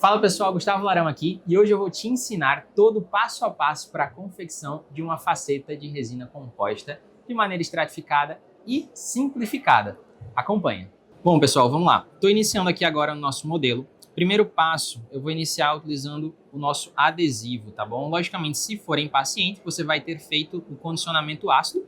Fala pessoal, Gustavo Larão aqui e hoje eu vou te ensinar todo o passo a passo para a confecção de uma faceta de resina composta de maneira estratificada e simplificada. Acompanha. Bom pessoal, vamos lá. Estou iniciando aqui agora o nosso modelo. Primeiro passo, eu vou iniciar utilizando o nosso adesivo, tá bom? Logicamente, se for em paciente, você vai ter feito o condicionamento ácido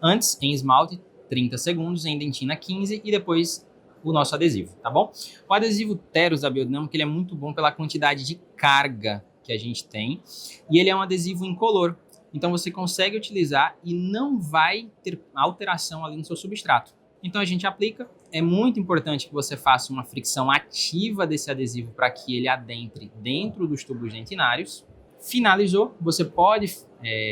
antes em esmalte 30 segundos, em dentina 15 e depois o nosso adesivo, tá bom? O adesivo Teros da Biodinâmica, ele é muito bom pela quantidade de carga que a gente tem e ele é um adesivo incolor, então você consegue utilizar e não vai ter alteração ali no seu substrato. Então a gente aplica, é muito importante que você faça uma fricção ativa desse adesivo para que ele adentre dentro dos tubos dentinários. Finalizou, você pode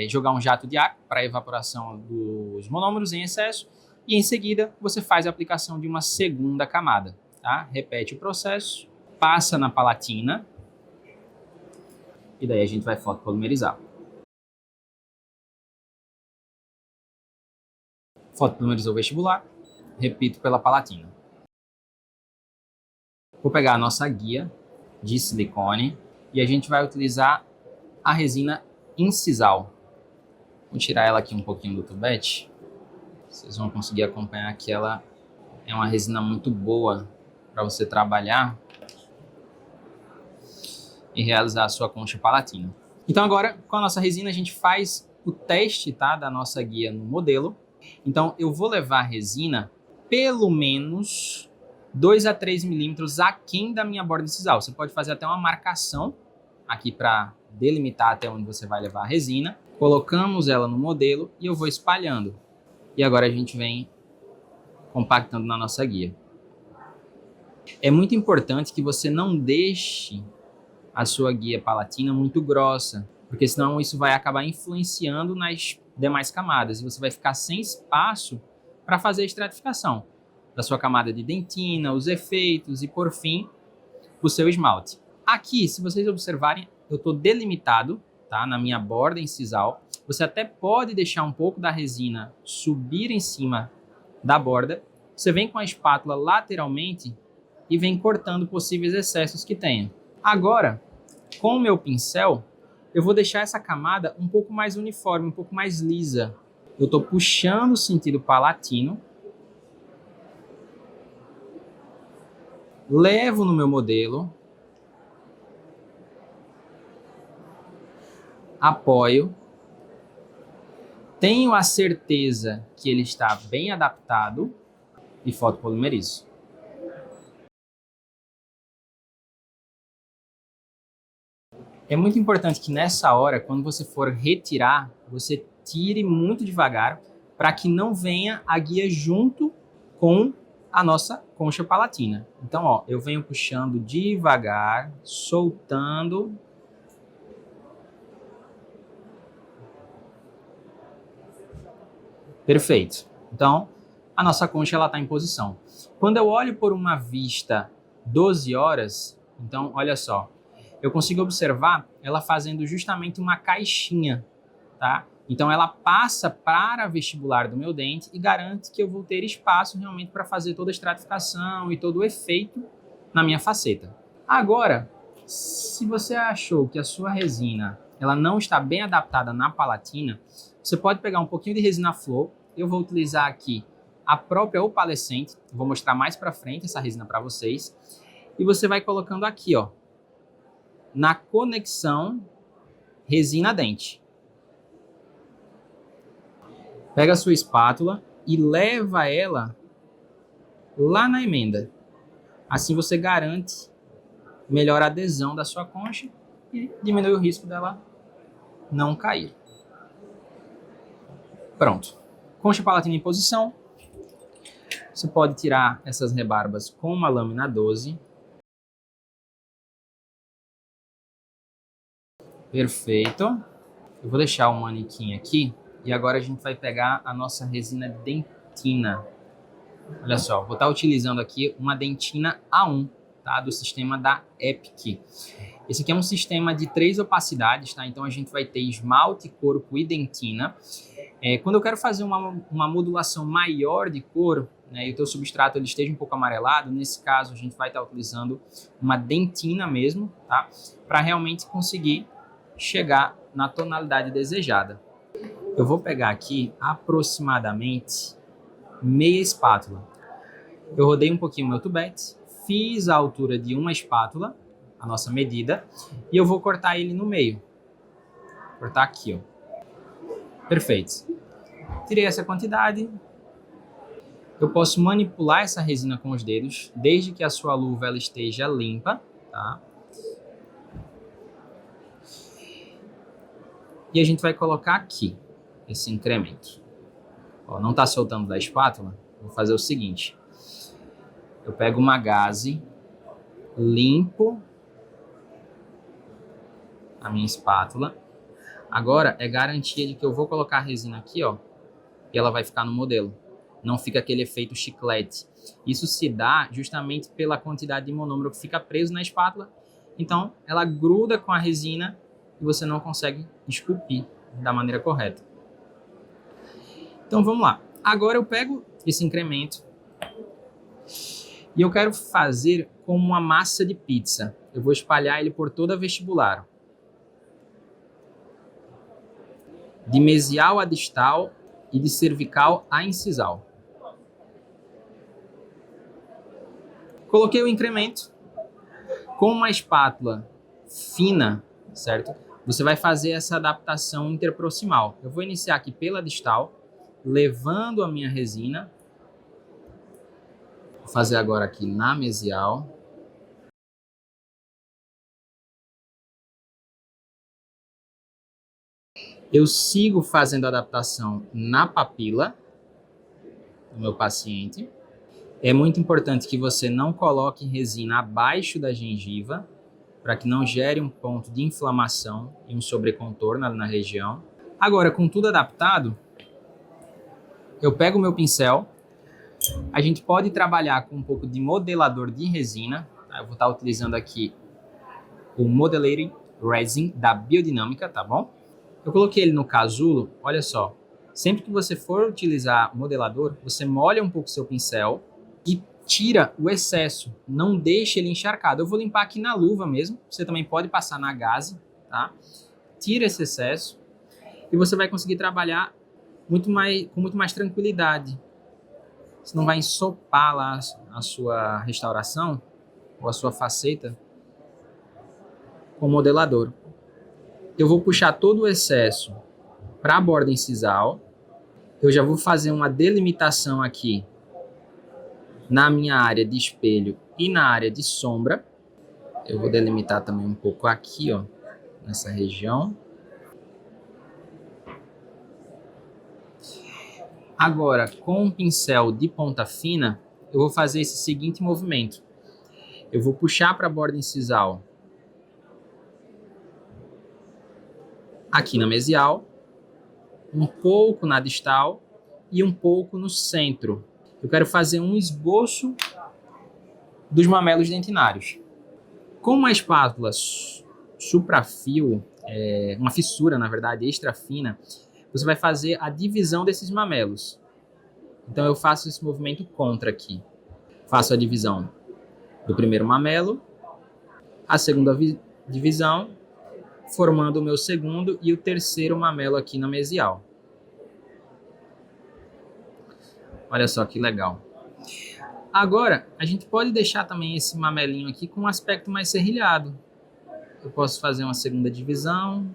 jogar um jato de ar para evaporação dos monômeros em excesso e em seguida você faz a aplicação de uma segunda camada, tá? Repete o processo, passa na palatina e daí a gente vai fotopolimerizar. Fotopolimerizou o vestibular, repito pela palatina. Vou pegar a nossa guia de silicone e a gente vai utilizar a resina incisal. Vou tirar ela aqui um pouquinho do tubete. Vocês vão conseguir acompanhar que ela é uma resina muito boa para você trabalhar e realizar a sua concha palatina. Então agora, com a nossa resina, a gente faz o teste, tá, da nossa guia no modelo. Então eu vou levar a resina pelo menos 2 a 3 milímetros aquém da minha borda incisal. Você pode fazer até uma marcação aqui para delimitar até onde você vai levar a resina. Colocamos ela no modelo e eu vou espalhando. E agora a gente vem compactando na nossa guia. É muito importante que você não deixe a sua guia palatina muito grossa, porque senão isso vai acabar influenciando nas demais camadas e você vai ficar sem espaço para fazer a estratificação da sua camada de dentina, os efeitos e, por fim, o seu esmalte. Aqui, se vocês observarem, eu estou delimitado, tá, na minha borda incisal. Você até pode deixar um pouco da resina subir em cima da borda. Você vem com a espátula lateralmente e vem cortando possíveis excessos que tenha. Agora, com o meu pincel, eu vou deixar essa camada um pouco mais uniforme, um pouco mais lisa. Eu estou puxando o sentido palatino. Levo no meu modelo. Apoio. Tenho a certeza que ele está bem adaptado e fotopolimerizo. É muito importante que nessa hora, quando você for retirar, você tire muito devagar para que não venha a guia junto com a nossa concha palatina. Então, ó, eu venho puxando devagar, soltando. Perfeito. Então, a nossa concha está em posição. Quando eu olho por uma vista 12 horas, então, olha só, eu consigo observar ela fazendo justamente uma caixinha, tá? Então, ela passa para a vestibular do meu dente e garante que eu vou ter espaço realmente para fazer toda a estratificação e todo o efeito na minha faceta. Agora, se você achou que a sua resina ela não está bem adaptada na palatina, você pode pegar um pouquinho de resina flor. Eu vou utilizar aqui a própria opalescente. Vou mostrar mais para frente essa resina para vocês. E você vai colocando aqui, ó, na conexão resina-dente. Pega a sua espátula e leva ela lá na emenda. Assim você garante melhor adesão da sua concha e diminui o risco dela não cair. Pronto. Concha palatina em posição. Você pode tirar essas rebarbas com uma lâmina 12. Perfeito. Eu vou deixar o manequim aqui e agora a gente vai pegar a nossa resina dentina. Olha só, vou estar utilizando aqui uma dentina A1, tá? Do sistema da Epic. Esse aqui é um sistema de 3 opacidades, tá? Então a gente vai ter esmalte, corpo e dentina. Quando eu quero fazer uma modulação maior de cor, né, e o teu substrato ele esteja um pouco amarelado, nesse caso a gente vai estar utilizando uma dentina mesmo, tá? Para realmente conseguir chegar na tonalidade desejada. Eu vou pegar aqui aproximadamente meia espátula. Eu rodei um pouquinho o meu tubete, fiz a altura de uma espátula, a nossa medida, e eu vou cortar ele no meio. Cortar aqui, ó. Perfeito. Tirei essa quantidade. Eu posso manipular essa resina com os dedos, desde que a sua luva ela esteja limpa, tá? E a gente vai colocar aqui esse incremento. Ó, não está soltando da espátula? Vou fazer o seguinte. Eu pego uma gaze, limpo a minha espátula. Agora é garantia de que eu vou colocar a resina aqui, ó, e ela vai ficar no modelo. Não fica aquele efeito chiclete. Isso se dá justamente pela quantidade de monômero que fica preso na espátula. Então, ela gruda com a resina e você não consegue esculpir da maneira correta. Então, vamos lá. Agora eu pego esse incremento e eu quero fazer como uma massa de pizza. Eu vou espalhar ele por toda a vestibular. De mesial a distal e de cervical a incisal. Coloquei o incremento. Com uma espátula fina, certo? Você vai fazer essa adaptação interproximal. Eu vou iniciar aqui pela distal, levando a minha resina. Vou fazer agora aqui na mesial. Eu sigo fazendo a adaptação na papila do meu paciente. É muito importante que você não coloque resina abaixo da gengiva, para que não gere um ponto de inflamação e um sobrecontorno ali na região. Agora, com tudo adaptado, eu pego o meu pincel. A gente pode trabalhar com um pouco de modelador de resina. Eu vou estar utilizando aqui o Modelating Resin da Biodinâmica, tá bom? Eu coloquei ele no casulo, olha só. Sempre que você for utilizar modelador, você molha um pouco o seu pincel e tira o excesso, não deixe ele encharcado. Eu vou limpar aqui na luva mesmo, você também pode passar na gaze, tá? Tira esse excesso e você vai conseguir trabalhar com muito mais tranquilidade. Você não vai ensopar lá a sua restauração ou a sua faceta com o modelador. Eu vou puxar todo o excesso para a borda incisal. Eu já vou fazer uma delimitação aqui na minha área de espelho e na área de sombra. Eu vou delimitar também um pouco aqui, ó, nessa região. Agora, com um pincel de ponta fina, eu vou fazer esse seguinte movimento. Eu vou puxar para a borda incisal aqui na mesial, um pouco na distal e um pouco no centro. Eu quero fazer um esboço dos mamelos dentinários. Com uma espátula suprafio, uma fissura, na verdade, extra fina, você vai fazer a divisão desses mamelos. Então eu faço esse movimento contra aqui. Faço a divisão do primeiro mamelo, a segunda divisão, formando o meu segundo e o terceiro mamelo aqui na mesial. Olha só que legal. Agora, a gente pode deixar também esse mamelinho aqui com um aspecto mais serrilhado. Eu posso fazer uma segunda divisão.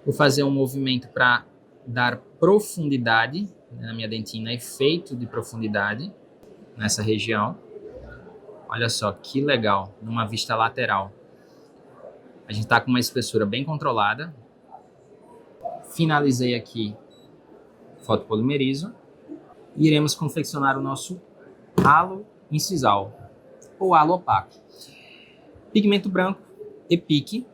Vou fazer um movimento para dar profundidade na minha dentina, efeito de profundidade nessa região. Olha só que legal, numa vista lateral. A gente está com uma espessura bem controlada. Finalizei aqui, fotopolimerizo. E iremos confeccionar o nosso halo incisal, ou halo opaco. Pigmento branco, Epic.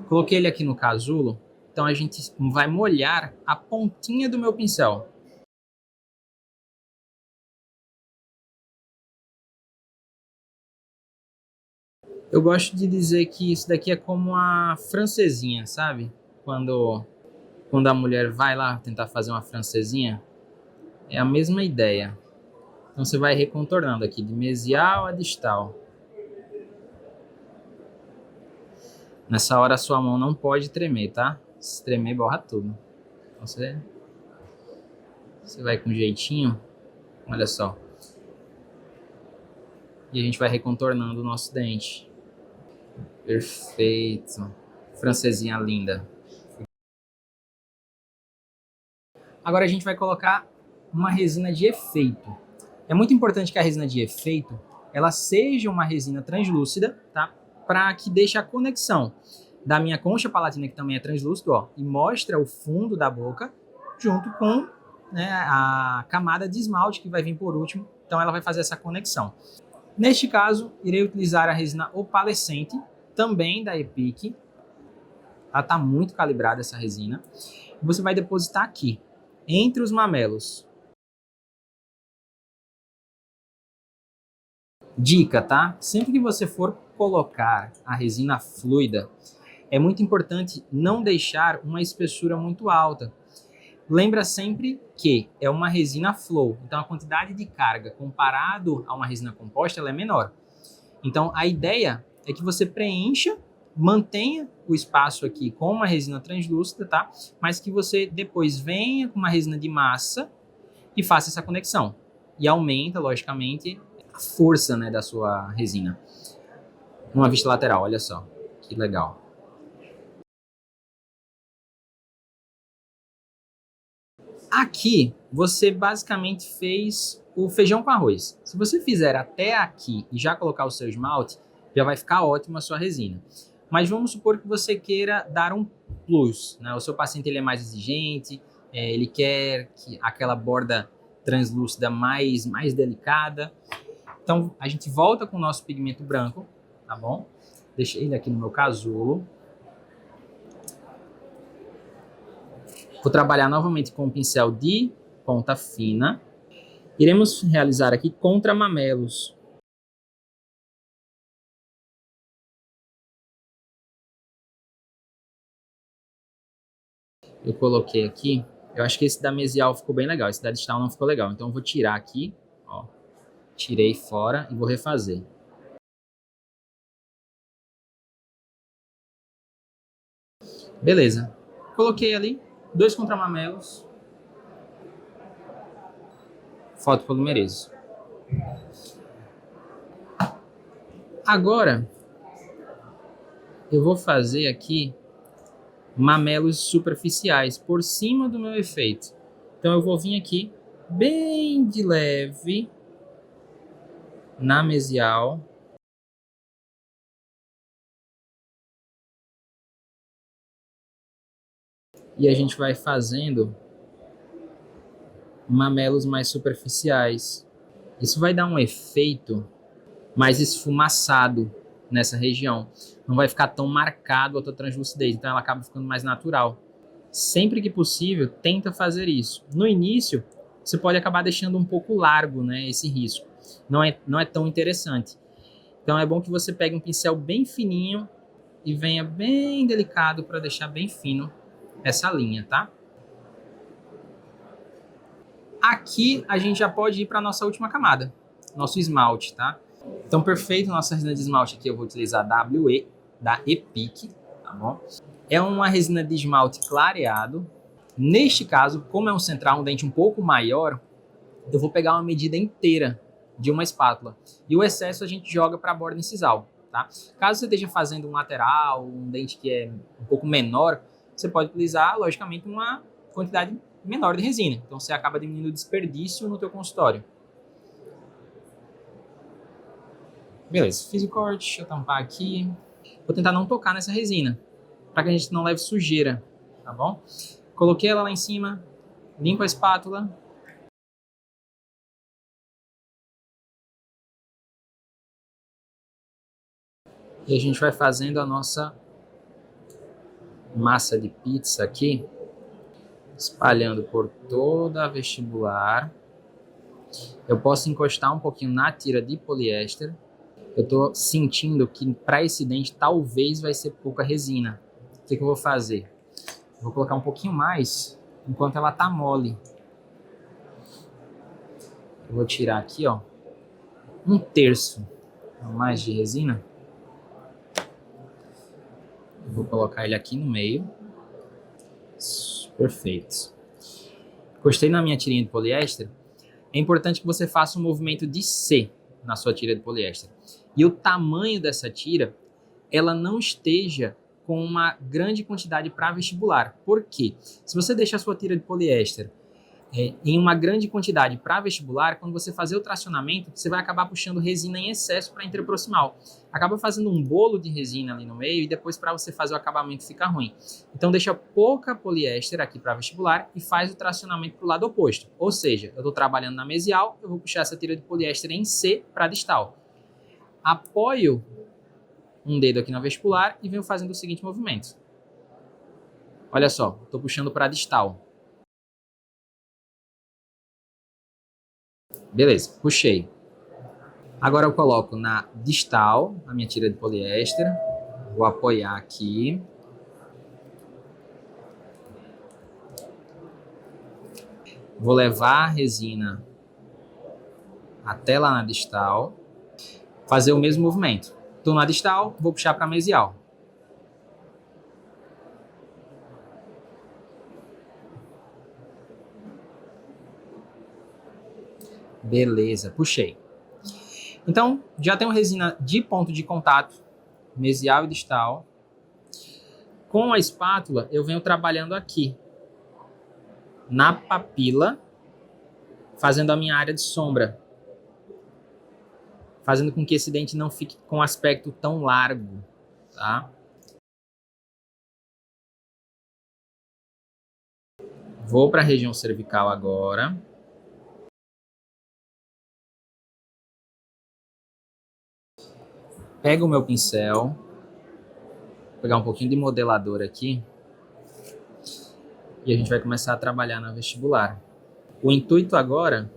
Coloquei ele aqui no casulo, então a gente vai molhar a pontinha do meu pincel. Eu gosto de dizer que isso daqui é como uma francesinha, sabe? Quando quando a mulher vai lá tentar fazer uma francesinha, é a mesma ideia. Então você vai recontornando aqui de mesial a distal. Nessa hora a sua mão não pode tremer, tá? Se tremer, borra tudo. Então você vai com jeitinho, olha só. E a gente vai recontornando o nosso dente. Perfeito. Francesinha linda. Agora a gente vai colocar uma resina de efeito. É muito importante que a resina de efeito ela seja uma resina translúcida, tá? Para que deixe a conexão da minha concha palatina, que também é translúcido, ó, e mostra o fundo da boca junto com, né, a camada de esmalte que vai vir por último. Então ela vai fazer essa conexão. Neste caso, irei utilizar a resina opalescente, também da Epic. Ela está muito calibrada essa resina. Você vai depositar aqui, entre os mamelos. Dica, tá? Sempre que você for colocar a resina fluida, é muito importante não deixar uma espessura muito alta. Lembra sempre que é uma resina flow, então a quantidade de carga comparado a uma resina composta ela é menor. Então a ideia é que você preencha, mantenha o espaço aqui com uma resina translúcida, tá? Mas que você depois venha com uma resina de massa e faça essa conexão. E aumenta, logicamente, a força, né, da sua resina. Uma vista lateral, olha só, que legal. Aqui, você basicamente fez o feijão com arroz. Se você fizer até aqui e já colocar o seu esmalte, já vai ficar ótimo a sua resina. Mas vamos supor que você queira dar um plus, né? O seu paciente ele é mais exigente, ele quer que aquela borda translúcida mais delicada. Então, a gente volta com o nosso pigmento branco, tá bom? Deixei ele aqui no meu casulo. Vou trabalhar novamente com o pincel de ponta fina. Iremos realizar aqui contramamelos. Eu coloquei aqui. Eu acho que esse da mesial ficou bem legal. Esse da distal não ficou legal. Então eu vou tirar aqui. Ó, tirei fora e vou refazer. Beleza. Coloquei ali 2 contramamelos. Fotopolimereso. Agora, eu vou fazer aqui mamelos superficiais por cima do meu efeito. Então eu vou vir aqui bem de leve na mesial. E a gente vai fazendo mamelos mais superficiais. Isso vai dar um efeito mais esfumaçado nessa região. Não vai ficar tão marcado a tua translucidez, então ela acaba ficando mais natural. Sempre que possível, tenta fazer isso. No início, você pode acabar deixando um pouco largo, né, esse risco. Não é tão interessante. Então é bom que você pegue um pincel bem fininho e venha bem delicado para deixar bem fino essa linha, tá? Aqui a gente já pode ir para a nossa última camada, nosso esmalte, tá? Então, perfeito, nossa resina de esmalte aqui eu vou utilizar a WE, da Epic, tá bom? É uma resina de esmalte clareado. Neste caso, como é um central, um dente um pouco maior, eu vou pegar uma medida inteira de uma espátula. E o excesso a gente joga para a borda incisal, tá? Caso você esteja fazendo um lateral, um dente que é um pouco menor, você pode utilizar, logicamente, uma quantidade menor de resina. Então, você acaba diminuindo o desperdício no teu consultório. Beleza, fiz o corte, deixa eu tampar aqui. Vou tentar não tocar nessa resina, para que a gente não leve sujeira, tá bom? Coloquei ela lá em cima, limpo a espátula. E a gente vai fazendo a nossa massa de pizza aqui, espalhando por toda a vestibular. Eu posso encostar um pouquinho na tira de poliéster. Eu tô sentindo que para esse dente talvez vai ser pouca resina. O que eu vou fazer? Vou colocar um pouquinho mais enquanto ela tá mole. Eu vou tirar aqui, ó, 1/3 a mais de resina. Eu vou colocar ele aqui no meio. Perfeito. Encostei na minha tirinha de poliéster. É importante que você faça um movimento de C na sua tira de poliéster. E o tamanho dessa tira, ela não esteja com uma grande quantidade para vestibular. Por quê? Se você deixa a sua tira de poliéster em uma grande quantidade para vestibular, quando você fazer o tracionamento, você vai acabar puxando resina em excesso para interproximal. Acaba fazendo um bolo de resina ali no meio e depois para você fazer o acabamento fica ruim. Então deixa pouca poliéster aqui para vestibular e faz o tracionamento para o lado oposto. Ou seja, eu estou trabalhando na mesial, eu vou puxar essa tira de poliéster em C para distal. Apoio um dedo aqui na vestibular e venho fazendo o seguinte movimento. Olha só, estou puxando para distal. Beleza, puxei. Agora eu coloco na distal a minha tira de poliéster. Vou apoiar aqui. Vou levar a resina até lá na distal. Fazer o mesmo movimento. Estou na distal, vou puxar para a mesial. Beleza, puxei. Então, já tenho resina de ponto de contato, mesial e distal. Com a espátula, eu venho trabalhando aqui, na papila, fazendo a minha área de sombra. Fazendo com que esse dente não fique com um aspecto tão largo, tá? Vou para a região cervical agora. Pego o meu pincel. Vou pegar um pouquinho de modelador aqui. E a gente vai começar a trabalhar na vestibular. O intuito agora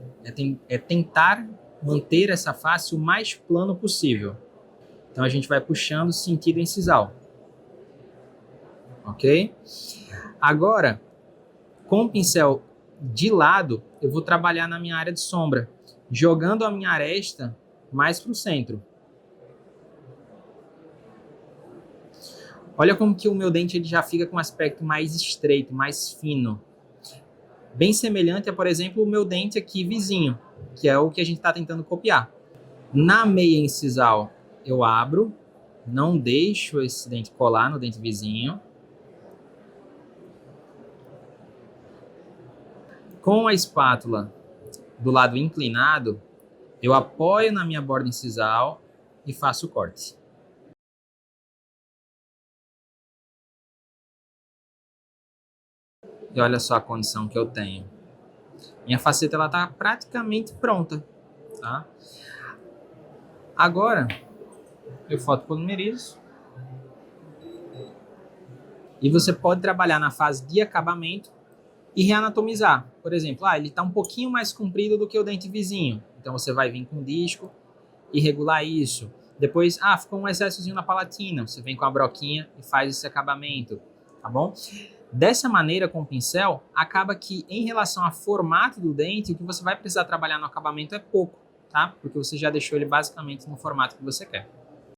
é tentar manter essa face o mais plano possível. Então a gente vai puxando sentido incisal. Ok? Agora, com o pincel de lado, eu vou trabalhar na minha área de sombra, jogando a minha aresta mais para o centro. Olha como que o meu dente ele já fica com um aspecto mais estreito, mais fino. Bem semelhante a, por exemplo, o meu dente aqui vizinho, que é o que a gente está tentando copiar. Na meia incisal, eu abro, não deixo esse dente colar no dente vizinho. Com a espátula do lado inclinado, eu apoio na minha borda incisal e faço o corte. E olha só a condição que eu tenho. Minha faceta ela tá praticamente pronta, tá? Agora, eu fotopolimerizo. E você pode trabalhar na fase de acabamento e reanatomizar. Por exemplo, ele está um pouquinho mais comprido do que o dente vizinho. Então você vai vir com disco e regular isso. Depois, ficou um excessozinho na palatina. Você vem com a broquinha e faz esse acabamento, tá bom? Dessa maneira, com o pincel, acaba que em relação ao formato do dente, o que você vai precisar trabalhar no acabamento é pouco, tá? Porque você já deixou ele basicamente no formato que você quer.